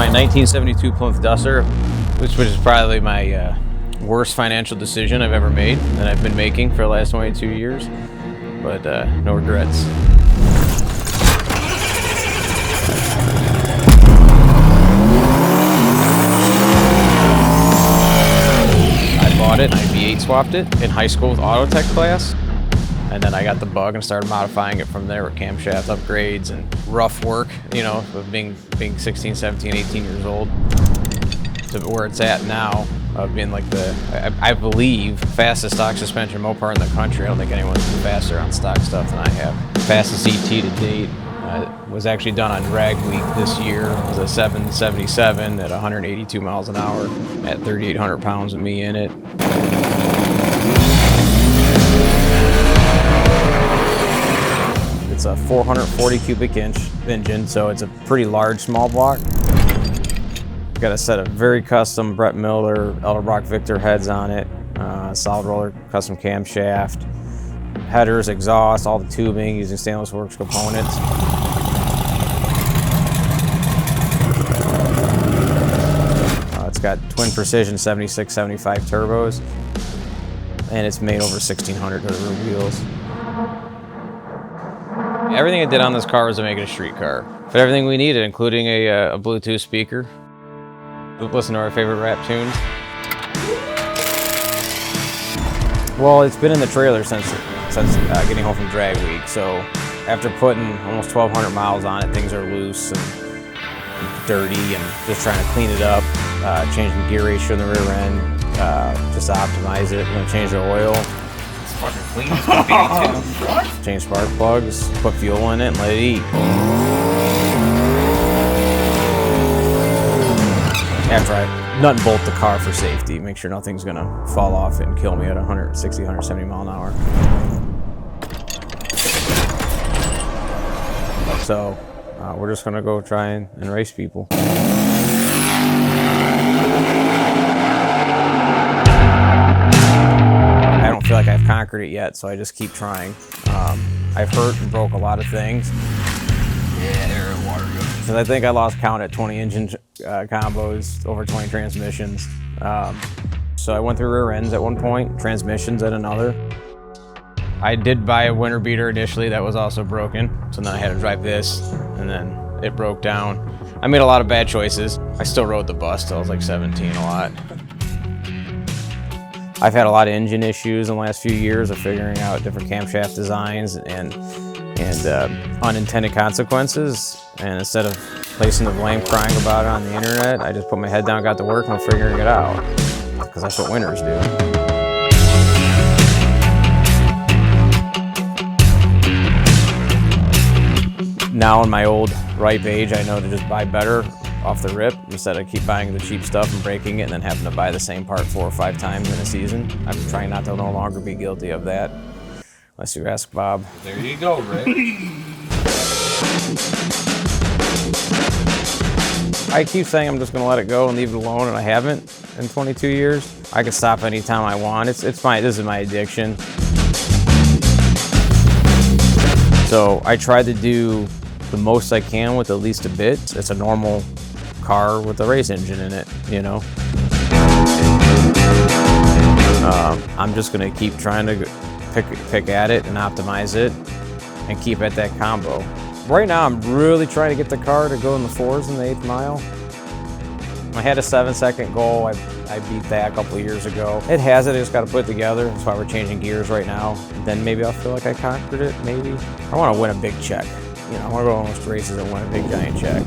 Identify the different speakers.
Speaker 1: my 1972 Plymouth Duster, which is probably my worst financial decision I've ever made, that I've been making for the last 22 years, but no regrets. I bought it, I V8 swapped it in high school with auto tech class, and then I got the bug and started modifying it from there with camshaft upgrades and rough work, you know, of being 16, 17, 18 years old, to where it's at now, of being like I believe, fastest stock suspension Mopar in the country. I don't think anyone's faster on stock stuff than I have. Fastest ET to date was actually done on drag week this year. It was a 777 at 182 miles an hour at 3,800 pounds with me in it. It's a 440 cubic inch engine, so it's a pretty large small block. Got a set of very custom Brett Miller, Elderbrock Victor heads on it, solid roller custom camshaft, headers, exhaust, all the tubing using Stainless Works components. It's got twin precision 76, 75 turbos, and it's made over 1,600 to the rear wheels. Everything I did on this car was to make it a street car. But everything we needed, including a Bluetooth speaker. Listen to our favorite rap tunes. Well, it's been in the trailer since getting home from drag week. So after putting almost 1,200 miles on it, things are loose and dirty, and just trying to clean it up, changing the gear ratio in the rear end, just to optimize it. We're gonna change the oil.
Speaker 2: It's fucking clean as can be, too.
Speaker 1: Change spark plugs, put fuel in it, and let it eat. After I nut and bolt the car for safety, make sure nothing's gonna fall off and kill me at 160, 170 mile an hour. So we're just gonna go try and race people. I don't feel like I've conquered it yet, so I just keep trying. I've hurt and broke a lot of things.
Speaker 2: Yeah, they're in water.
Speaker 1: Because I think I lost count at 20 engine combos, over 20 transmissions. So I went through rear ends at one point, transmissions at another. I did buy a winter beater initially that was also broken. So then I had to drive this, and then it broke down. I made a lot of bad choices. I still rode the bus till I was like 17 a lot. I've had a lot of engine issues in the last few years of figuring out different camshaft designs and unintended consequences. And instead of placing the blame, crying about it on the internet, I just put my head down, got to work, and I'm figuring it out. Because that's what winners do. Now in my old ripe age, I know to just buy better off the rip instead of keep buying the cheap stuff and breaking it and then having to buy the same part 4 or 5 times in a season. I'm trying not to no longer be guilty of that. Unless you ask Bob.
Speaker 2: There you go, Rick.
Speaker 1: I keep saying I'm just going to let it go and leave it alone, and I haven't in 22 years. I can stop anytime I want. This is my addiction. So I try to do the most I can with the least a bit. It's a normal car with a race engine in it, you know. I'm just going to keep trying to pick at it and optimize it and keep at that combo. Right now, I'm really trying to get the car to go in the 4s in the 8th mile. I had a 7-second goal. I beat that a couple of years ago. It has it, I just got to put it together. That's why we're changing gears right now. Then maybe I'll feel like I conquered it, maybe. I want to win a big check. You know, I want to go to most races and win a big giant check.